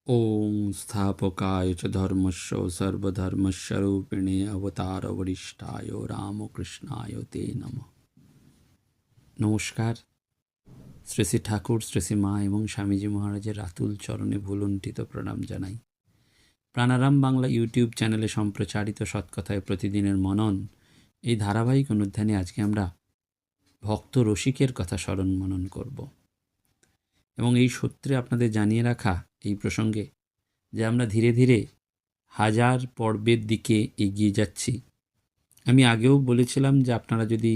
ওম স্থাপকায় চ ধর্মস্য সর্বধর্মস্বরূপিণে অবতারবরিষ্ঠায় রামকৃষ্ণায় তে নমঃ। নমস্কার। শ্রী শ্রী ঠাকুর, শ্রী শ্রী মা এবং স্বামীজি মহারাজের রাতুল চরণে ভুলুণ্ঠিত প্রণাম জানাই। প্রাণারাম বাংলা ইউটিউব চ্যানেলে সম্প্রচারিত সৎকথায় প্রতিদিনের মনন এই ধারাবাহিক অনুধ্যানে আজকে আমরা ভক্ত রসিকের কথা স্মরণ মনন করব এবং এই সূত্রে আপনাদের জানিয়ে রাখা এই প্রসঙ্গে যে আমরা ধীরে ধীরে 1000 পর্বের দিকে এগিয়ে যাচ্ছি। আমি আগেও বলেছিলাম যে আপনারা যদি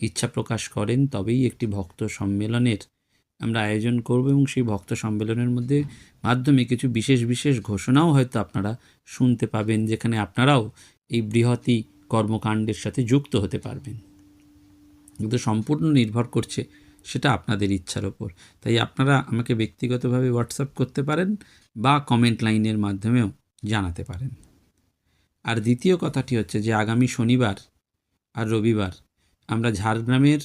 ইচ্ছা প্রকাশ করেন তবেই একটি ভক্ত সম্মেলনের আমরা আয়োজন করব এবং সেই ভক্ত সম্মেলনের মাধ্যমে কিছু বিশেষ বিশেষ ঘোষণাও হয়তো আপনারা শুনতে পাবেন, যেখানে আপনারাও এই বৃহৎ কর্মকাণ্ডের সাথে যুক্ত হতে পারবেন। কিন্তু সম্পূর্ণ নির্ভর করছে সেটা আপনাদের ইচ্ছার ওপর। তাই আপনারা আমাকে ব্যক্তিগতভাবে হোয়াটসঅ্যাপ করতে পারেন বা কমেন্ট লাইনের মাধ্যমেও জানাতে পারেন। আর দ্বিতীয় কথাটি হচ্ছে যে আগামী শনিবার আর রবিবার আমরা ঝাড়গ্রামের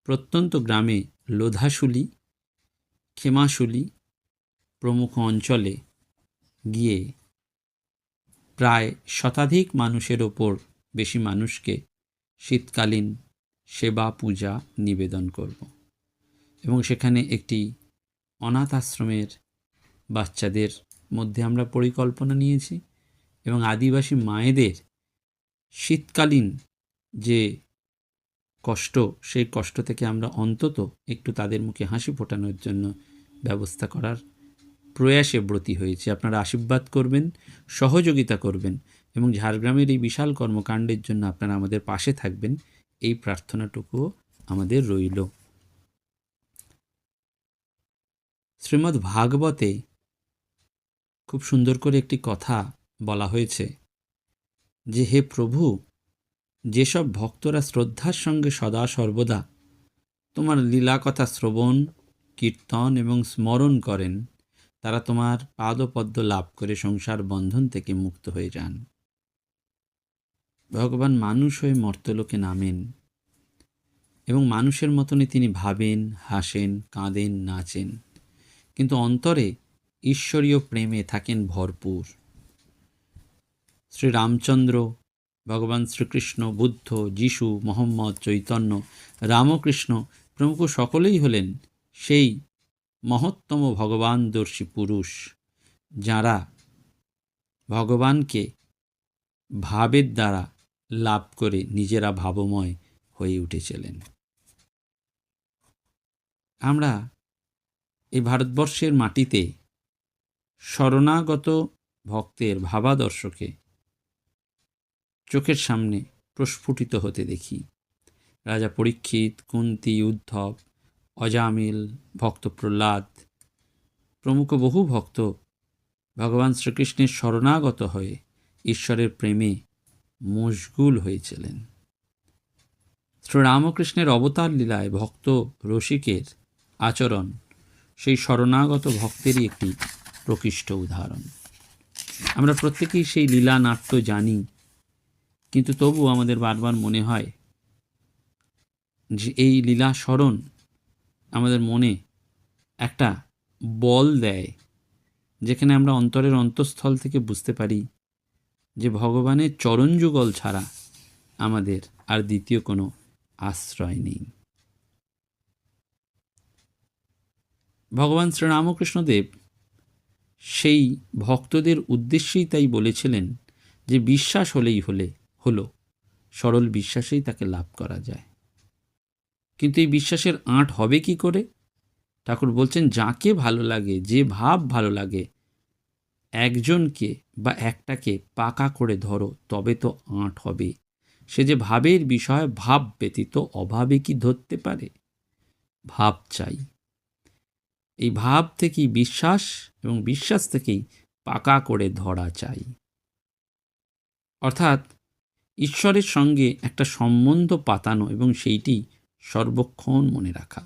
প্রত্যন্ত গ্রামে লোধাশুলি, খেমাশুলি প্রমুখ অঞ্চলে গিয়ে প্রায় শতাধিক মানুষের ওপর বেশি মানুষকে শীতকালীন সেবা পূজা নিবেদন করব এবং সেখানে একটি অনাথ আশ্রমের বাচ্চাদের মধ্যে আমরা পরিকল্পনা নিয়েছি এবং আদিবাসী মায়েদের শীতকালীন যে কষ্ট, সেই কষ্ট থেকে আমরা অন্তত একটু তাদের মুখে হাসি ফোটানোর জন্য ব্যবস্থা করার প্রয়াসে ব্রতী হয়েছি। আপনারা আশীর্বাদ করবেন, সহযোগিতা করবেন এবং ঝাড়গ্রামের এই বিশাল কর্মকাণ্ডের জন্য আপনারা আমাদের পাশে থাকবেন, এই প্রার্থনাটুকুও আমাদের রইল। শ্রীমদ্ ভাগবতে খুব সুন্দর করে একটি কথা বলা হয়েছে যে হে প্রভু, যেসব ভক্তরা শ্রদ্ধার সঙ্গে সদা সর্বদা তোমার লীলা কথা শ্রবণ, কীর্তন এবং স্মরণ করেন, তারা তোমার পাদপদ্ম লাভ করে সংসার বন্ধন থেকে মুক্ত হয়ে যান। ভগবান মানুষ হয়ে মর্তলোকে নামেন এবং মানুষের মতনই তিনি ভাবেন, হাসেন, কাঁদেন, নাচেন, কিন্তু অন্তরে ঈশ্বরীয় প্রেমে থাকেন ভরপুর। শ্রী রামচন্দ্র, ভগবান শ্রীকৃষ্ণ, বুদ্ধ, যিশু, মোহাম্মদ, চৈতন্য, রামকৃষ্ণ প্রমুখ সকলেই হলেন সেই মহত্তম ভগবানদর্শী পুরুষ যারা ভগবানকে ভাবের দ্বারা লাভ করে নিজেরা ভাবময় হয়ে উঠেছিলেন। আমরা এই ভারতবর্ষের মাটিতে শরণাগত ভক্তের ভাবাদর্শকে চোখের সামনে প্রস্ফুটিত হতে দেখি। রাজা পরীক্ষিত, কুন্তী, উদ্ধব, অজামিল, ভক্ত প্রহ্লাদ প্রমুখ বহু ভক্ত ভগবান শ্রীকৃষ্ণের শরণাগত হয়ে ঈশ্বরের প্রেমে মশগুল হয়েছিলেন। শ্রীরামকৃষ্ণের অবতার লীলায় ভক্ত রসিকের আচরণ সেই শরণাগত ভক্তেরই একটি প্রকৃষ্ট উদাহরণ। আমরা প্রত্যেকেই সেই লীলা নাট্য জানি, কিন্তু তবু আমাদের বারবার মনে হয় যে এই লীলা স্মরণ আমাদের মনে একটা বল দেয়, যেখানে আমরা অন্তরের অন্তঃস্থল থেকে বুঝতে পারি যে ভগবানের চরণ যুগল ছাড়া আমাদের আর দ্বিতীয় কোনো আশ্রয় নেই। ভগবান শ্রীরামকৃষ্ণদেব সেই ভক্তদের উদ্দেশ্যেই তাই বলেছিলেন যে বিশ্বাস হলেই হলো, সরল বিশ্বাসেই তাকে লাভ করা যায়। কিন্তু এই বিশ্বাসের আঁট হবে কি করে? ঠাকুর বলছেন, যাকে ভালো লাগে, যে ভাব ভালো লাগে, একজনকে বা একটাকে পাকা করে ধরো, তবে তো আঁট হবে। সে যে ভাবের বিষয়, ভাব ব্যতীত অভাবে কি ধরতে পারে? ভাব চাই। এই ভাব থেকেই বিশ্বাস এবং বিশ্বাস থেকেই পাকা করে ধরা চাই। অর্থাৎ ঈশ্বরের সঙ্গে একটা সম্বন্ধ পাতানো এবং সেইটি সর্বক্ষণ মনে রাখা।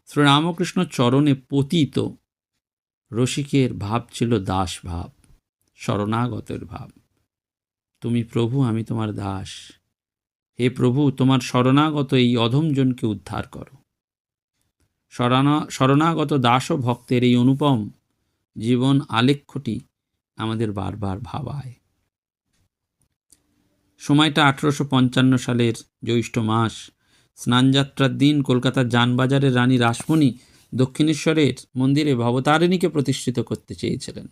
শ্রীরামকৃষ্ণ চরণে পতিত রসিকের ভাব ছিল দাস ভাব, শরণাগতের ভাব। তুমি প্রভু, আমি তোমার দাস। হে প্রভু, তোমার শরণাগত এই অধমজনকে উদ্ধার করো। শরণাগত দাস ও ভক্তের এই অনুপম জীবন আলেখ্যটি আমাদের বারবার ভাবায়। সময়টা 1855 সালের জ্যৈষ্ঠ মাস। স্নানযাত্রার দিন কলকাতার যানবাজারের রানী রাসমণি দক্ষিণেশ্বরের মন্দিরে ভবতারিণীকে প্রতিষ্ঠিত করতে চেয়েছিলেন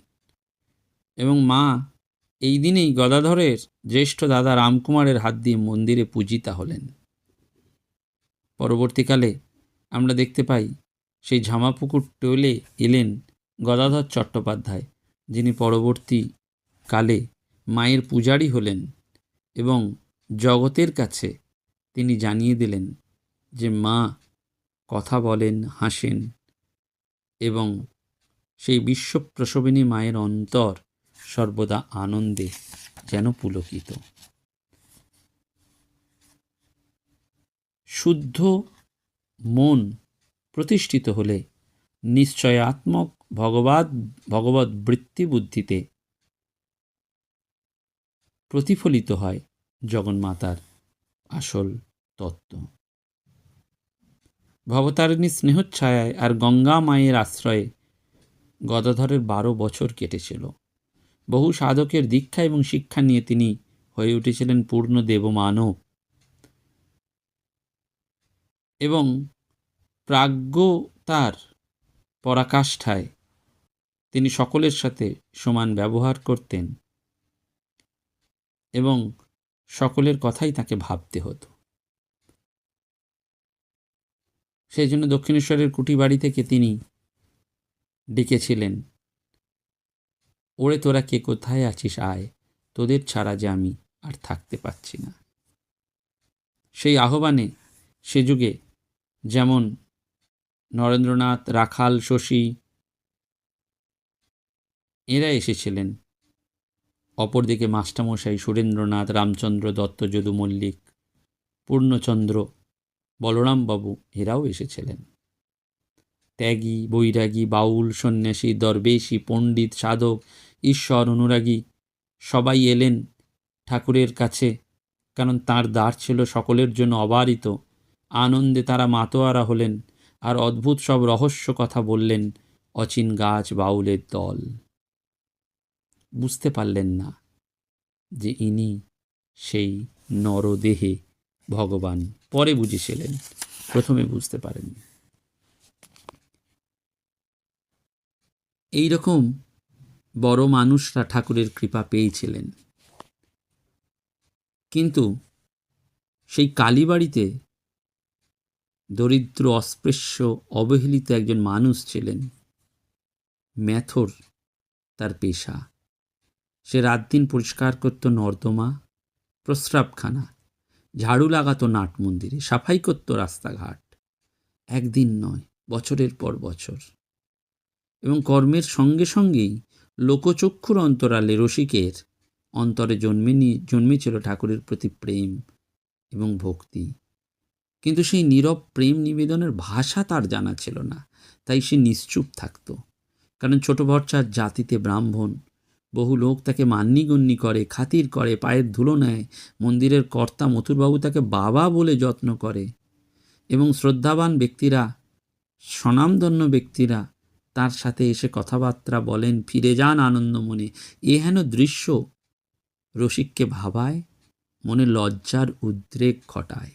এবং মা এই দিনেই গদাধরের জ্যেষ্ঠ দাদা রামকুমারের হাত দিয়ে মন্দিরে পূজিতা হলেন। পরবর্তীকালে আমরা দেখতে পাই সেই ঝামাপুকুর টোলে এলেন গদাধর চট্টোপাধ্যায়, যিনি পরবর্তীকালে মায়ের পূজারী হলেন এবং জগতের কাছে তিনি জানিয়ে দিলেন যে মা কথা বলেন, হাসেন এবং সেই বিশ্বপ্রসবিনী মায়ের অন্তর সর্বদা আনন্দে যেন পুলকিত। শুদ্ধ মন প্রতিষ্ঠিত হলে নিশ্চয়াত্মক ভগবৎ বৃত্তি বুদ্ধিতে প্রতিফলিত হয় জগন্মাতার আসল তত্ত্ব। ভবতারিণীর স্নেহচ্ছায়ায় আর গঙ্গা মায়ের আশ্রয়ে গদাধরের 12 বছর কেটেছিল। বহু সাধকের দীক্ষা এবং শিক্ষা নিয়ে তিনি হয়ে উঠেছিলেন পূর্ণ দেবমানব এবং প্রাজ্ঞতার পরাকাষ্ঠায় তিনি সকলের সাথে সমান ব্যবহার করতেন এবং সকলের কথাই তাকে ভাবতে হতো। সেই জন্য দক্ষিণেশ্বরের কুটি বাড়ি থেকে তিনি ডেকেছিলেন, ওরে তোরা কে কোথায় আছিস আয়, তোদের ছাড়া যে আমি আর থাকতে পারছি না। সেই আহ্বানে সে যুগে যেমন নরেন্দ্রনাথ, রাখাল, শশী এরা এসেছিলেন, অপরদিকে মাস্টারমশাই সুরেন্দ্রনাথ, রামচন্দ্র দত্ত, যদু মল্লিক, পূর্ণচন্দ্র, বলরামবাবু এরাও এসেছিলেন। ত্যাগী, বৈরাগী, বাউল, সন্ন্যাসী, দরবেশী, পণ্ডিত, সাধক, ঈশ্বর অনুরাগী সবাই এলেন ঠাকুরের কাছে, কারণ তাঁর দ্বার ছিল সকলের জন্য অবারিত। আনন্দে তারা মাতোয়ারা হলেন আর অদ্ভুত সব রহস্য কথা বললেন অচিন গাছ বাউলের দল। বুঝতে পারলেন না যে ইনি সেই নরদেহে ভগবান। পরে বুঝেছিলেন, প্রথমে বুঝতে পারেননি। এইরকম বড় মানুষরা ঠাকুরের কৃপা পেয়েছিলেন, কিন্তু সেই কালীবাড়িতে দরিদ্র, অস্পৃশ্য, অবহেলিত একজন মানুষ ছিলেন। মেথর তার পেশা। সে রাত দিন পরিষ্কার করত নর্দমা, প্রস্রাবখানা, ঝাড়ু লাগাতো নাট মন্দিরে, সাফাই করত রাস্তাঘাট। একদিন নয়, বছরের পর বছর। এবং কর্মের সঙ্গে সঙ্গেই লোকচক্ষুর অন্তরালে রসিকের অন্তরে জন্মেছিল ঠাকুরের প্রতি প্রেম এবং ভক্তি। কিন্তু সেই নীরব প্রেম নিবেদনের ভাষা তার জানা ছিল না, তাই সে নিশ্চুপ থাকত। কারণ ছোট ভরচার জাতিতে ব্রাহ্মণ, বহু লোক তাকে মান্যিগণ্যি করে, খাতির করে, পায়ের ধুলো নেয়। মন্দিরের কর্তা মথুরবাবু তাকে বাবা বলে যত্ন করে এবং শ্রদ্ধাবান ব্যক্তিরা, স্বনামধন্য ব্যক্তিরা তার সাথে এসে কথাবার্তা বলেন, ফিরে যান আনন্দ মনে। এ হেন দৃশ্য রসিককে ভাবায়, মনে লজ্জার উদ্রেক ঘটায়।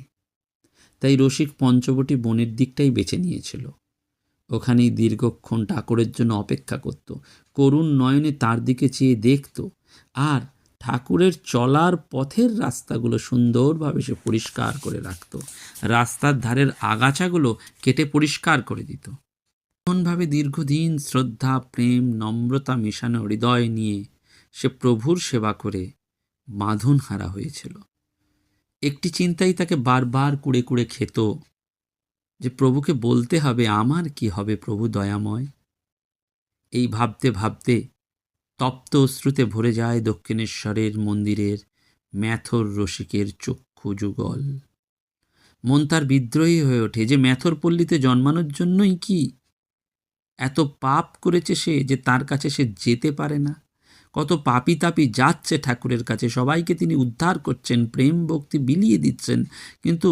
তাই রসিক পঞ্চবটী বনের দিকটাই বেছে নিয়েছিল। ওখানেই দীর্ঘক্ষণ ঠাকুরের জন্য অপেক্ষা করত, করুণ নয়নে তার দিকে চেয়ে দেখত, আর ঠাকুরের চলার পথের রাস্তাগুলো সুন্দরভাবে সে পরিষ্কার করে রাখত। রাস্তার ধারের আগাছাগুলো কেটে পরিষ্কার করে দিত। এমনভাবে দীর্ঘদিন শ্রদ্ধা, প্রেম, নম্রতা মেশানো হৃদয় নিয়ে সে প্রভুর সেবা করে বাঁধনহারা হয়েছিল। একটি চিন্তাই তাকে বারবার কুড়ে কুড়ে খেত, যে প্রভুকে বলতে হবে আমার কি হবে প্রভু দয়াময়। এই ভাবতে ভাবতে তপ্ত অশ্রুতে ভরে যায় দক্ষিণেশ্বরের মন্দিরের ম্যাথর রসিকের চক্ষু যুগল। মন তার বিদ্রোহী হয়ে ওঠে যে ম্যাথর পল্লীতে জন্মানোর জন্যই কি এত পাপ করেছে সে, যে তার কাছে সে যেতে পারে না। কত পাপী তাপী যাচ্ছে ঠাকুরের কাছে, সবাইকে তিনি উদ্ধার করছেন, প্রেম ভক্তি বিলিয়ে দিচ্ছেন, কিন্তু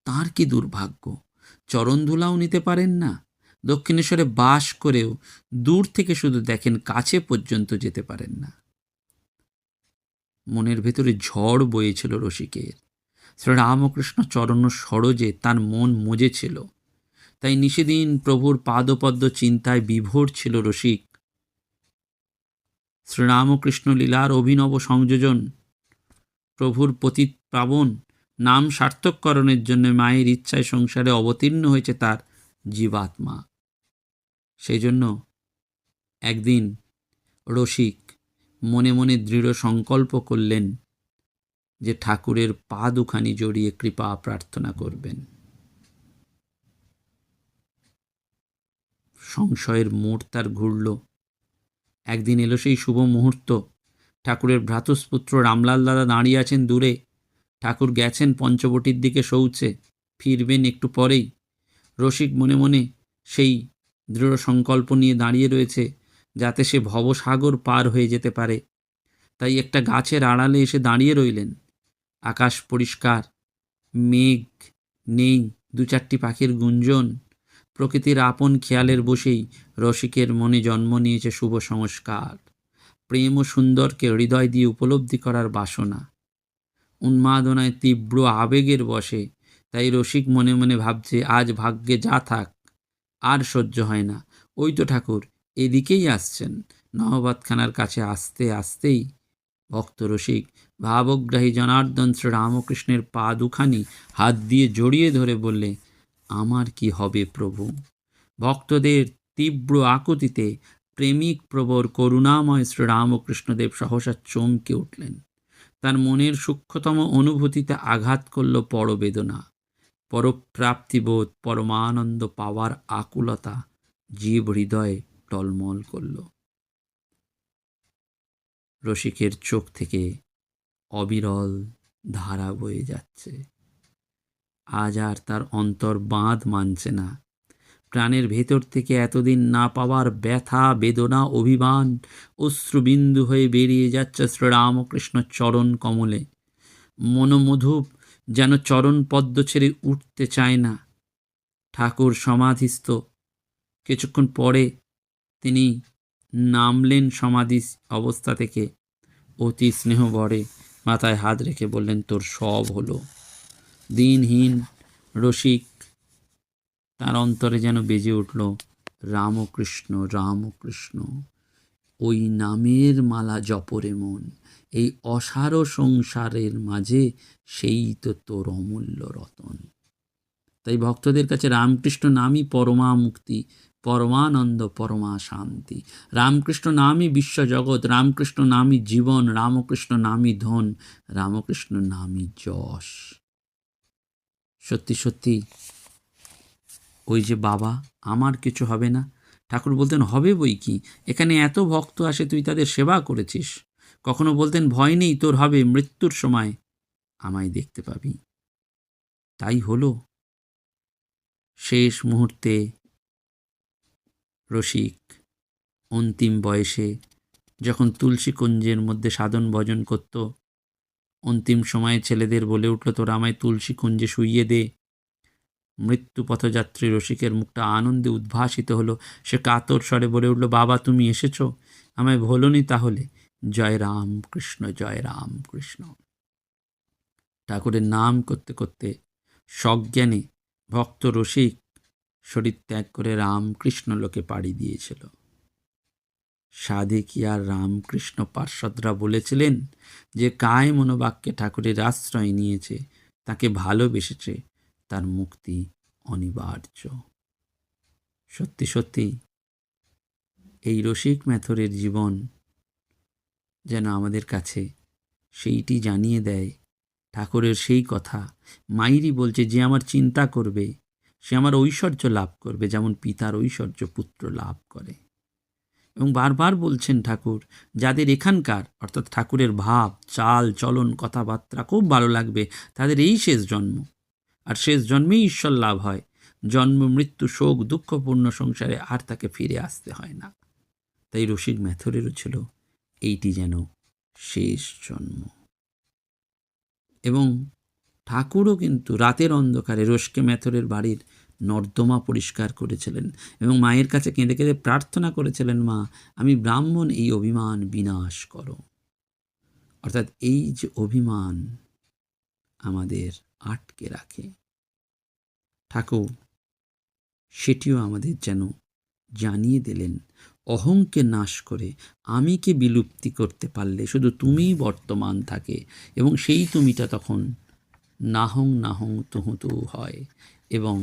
তার কি দুর্ভাগ্য, চরণ ধুলাও নিতে পারেন না। দক্ষিণেশ্বরে বাস করেও দূর থেকে শুধু দেখেন, কাছে পর্যন্ত যেতে পারেন না। মনের ভেতরে ঝড় বয়েছিল রসিকের। শ্রীরামকৃষ্ণ চরণ সরোজে তার মন মজেছিল, তাই নিশিদিন প্রভুর পাদপদ্ম চিন্তায় বিভোর ছিল রসিক। শ্রীরামকৃষ্ণ লীলার অভিনব সংযোজন, প্রভুর পতিত পাবন নাম সার্থককরণের জন্য মায়ের ইচ্ছায় সংসারে অবতীর্ণ হয়েছে তার জীবাত্মা। সেই জন্য একদিন রসিক মনে মনে দৃঢ় সংকল্প করলেন যে ঠাকুরের পা দুখানি জড়িয়ে কৃপা প্রার্থনা করবেন। সংশয়ের মোড় তার ঘুরল। একদিন এলো সেই শুভ মুহূর্ত। ঠাকুরের ভ্রাতুষ্পুত্র রামলাল দাদা দাঁড়িয়ে আছেন দূরে। ঠাকুর গেছেন পঞ্চবটির দিকে শৌচে, ফিরবেন একটু পরেই। রসিক মনে মনে সেই দৃঢ় সংকল্প নিয়ে দাঁড়িয়ে রয়েছে, যাতে সে ভবসাগর পার হয়ে যেতে পারে। তাই একটা গাছের আড়ালে এসে দাঁড়িয়ে রইলেন। আকাশ পরিষ্কার, মেঘ নেই, দু চারটি পাখির গুঞ্জন। প্রকৃতির আপন খেয়ালের বসেই রসিকের মনে জন্ম নিয়েছে শুভ সংস্কার, প্রেম ও সুন্দরকে হৃদয় দিয়ে উপলব্ধি করার বাসনা। উন্মাদনায় তীব্র আবেগের বশে তাই রসিক মনে মনে ভাবছে, আজ ভাগ্যে যা থাক, আর সহ্য হয় না। ওই তো ঠাকুর এদিকেই আসছেন। নহবতখানার কাছে আসতে আসতেই ভক্ত রসিক ভাবগ্রাহী জনার্দন শ্রীরামকৃষ্ণের পা দুখানি হাত দিয়ে জড়িয়ে ধরে বললে, আমার কি হবে প্রভু? ভক্তদের তীব্র আকুতিতে প্রেমিক প্রবর করুণাময় শ্রীরামকৃষ্ণদেব সহসা চমকে উঠলেন। তার মনের সূক্ষ্মতম অনুভূতিতে আঘাত করল পরবেদনা, পরপ্রাপ্তিবোধ, পরমানন্দ পাওয়ার আকুলতা জীব হৃদয়ে টলমল করল। রসিকের চোখ থেকে অবিরল ধারা বয়ে যাচ্ছে। আজ আর তার অন্তর বাঁধ মানছে না। প্রাণের ভেতর থেকে এতদিন না পাওয়ার ব্যথা, বেদনা, অভিমান অশ্রুবিন্দু হয়ে বেরিয়ে যাচ্ছে শ্রীরামকৃষ্ণ চরণ কমলে। মনোমধুপ যেন চরণ পদ্ম ছেড়ে উঠতে চায় না। ঠাকুর সমাধিস্থ। কিছুক্ষণ পরে তিনি নামলেন সমাধি অবস্থা থেকে। অতি স্নেহ ভরে মাথায় হাত রেখে বললেন, তোর সব হলো। দিনহীন রসিক, তার অন্তরে যেন বেজে উঠল, রামকৃষ্ণ রামকৃষ্ণ, ওই নামের মালা জপরে মন, এই অসার সংসারের মাঝে সেই তো তোর অমূল্য রতন। তাই ভক্তদের কাছে রামকৃষ্ণ নামই পরমা মুক্তি, পরমানন্দ, পরমা শান্তি। রামকৃষ্ণ নামই বিশ্বজগৎ, রামকৃষ্ণ নামই জীবন, রামকৃষ্ণ নামই ধন, রামকৃষ্ণ নামই যশ। সত্যি সত্যি ওই যে বাবা, আমার কিছু হবে না, ঠাকুর বলতেন হবে বই কি, এখানে এত ভক্ত আসে, তুই তাদের সেবা করেছিস। কখনো বলতেন, ভয় নেই, তোর হবে, মৃত্যুর সময় আমায় দেখতে পাবি। তাই হলো। শেষ মুহূর্তে রসিক অন্তিম বয়সে যখন তুলসী কুঞ্জের মধ্যে সাধন ভজন করত, অন্তিম সময়ে ছেলেদের বলে উঠল, তোরা আমায় তুলসী কুঞ্জে শুইয়ে দে। মৃত্যু পথযাত্রী রসিকের মুখটা আনন্দে উদ্ভাসিত হলো। সে কাতর স্বরে বলে উঠল, বাবা তুমি এসেছ, আমায় ভোলনি তাহলে? জয় রাম কৃষ্ণ, জয় রাম কৃষ্ণ। ঠাকুরের নাম করতে করতে সজ্ঞানে ভক্ত রসিক শরীর ত্যাগ করে রামকৃষ্ণ লোকে পাড়ি দিয়েছিল। সাধে কি আর রামকৃষ্ণ পার্ষদরা বলেছিলেন যে কায় মনোবাক্যে ঠাকুরের আশ্রয় নিয়েছে, তাকে ভালোবেসেছে, তার মুক্তি অনিবার্য। সত্যি সত্যি এই রসিক ম্যাথরের জীবন যেন আমাদের কাছে সেইটি জানিয়ে দেয়, ঠাকুরের সেই কথা। মাইরি বলছে, যে আমার চিন্তা করবে সে আমার ঐশ্বর্য লাভ করবে, যেমন পিতার ঐশ্বর্য পুত্র লাভ করে। এবং বারবার বলছেন ঠাকুর, যাদের এখানকার অর্থাৎ ঠাকুরের ভাব, চাল চলন, কথাবার্তা খুব ভালো লাগবে, তাদের এই শেষ জন্ম, আর শেষ জন্মেই ঈশ্বর লাভ হয়। জন্ম মৃত্যু শোক দুঃখপূর্ণ সংসারে আর তাকে ফিরে আসতে হয় না। তাই রসিক ম্যাথরেরও ছিল এইটি যেন শেষ জন্ম। এবং ঠাকুরও কিন্তু রাতের অন্ধকারে রসকে ম্যাথরের বাড়ির নর্দমা পরিষ্কার করেছিলেন এবং মায়ের কাছে কেঁদে কেঁদে প্রার্থনা করেছিলেন, মা, আমি ব্রাহ্মণ, এই অভিমান বিনাশ করো। অর্থাৎ এই যে অভিমান আমাদের আটকে রাখে, ঠাকুর সেটিও আমাদের যেন জানিয়ে দিলেন, অহংকে নাশ করে আমিকে বিলুপ্তি করতে পারলে শুধু তুমিই বর্তমান থাকে, এবং সেই তুমিটা তখন নাহং নাহং তুহু তু হয়, এবং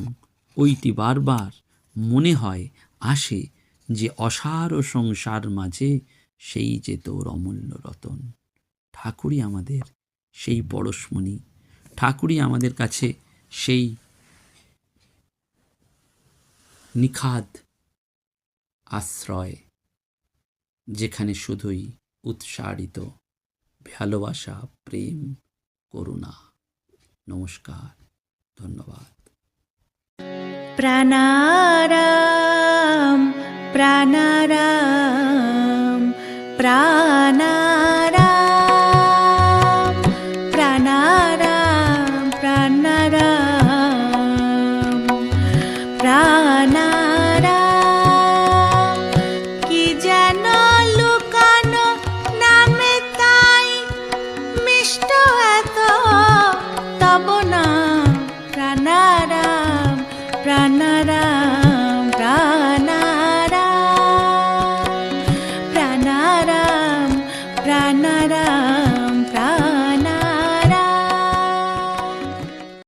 ওইটি বারবার মনে হয় আসে যে অসার ও সংসার মাঝে সেই যে তোর অমূল্য রতন। ঠাকুরই আমাদের সেই পরশমণি, ঠাকুরই আমাদের কাছে সেই নিখাদ আশ্রয়, যেখানে শুধুই উৎসারিত ভালোবাসা, প্রেম, করুণা। নমস্কার, ধন্যবাদ। প্রাণারাম প্রাণারাম প্রাণারাম প্রাণারাম প্রাণারাম প্রাণারাম। কি যেন লুকানো নামে তাই মিষ্ট এত তব নাম প্রাণারাম প্রাণারাম।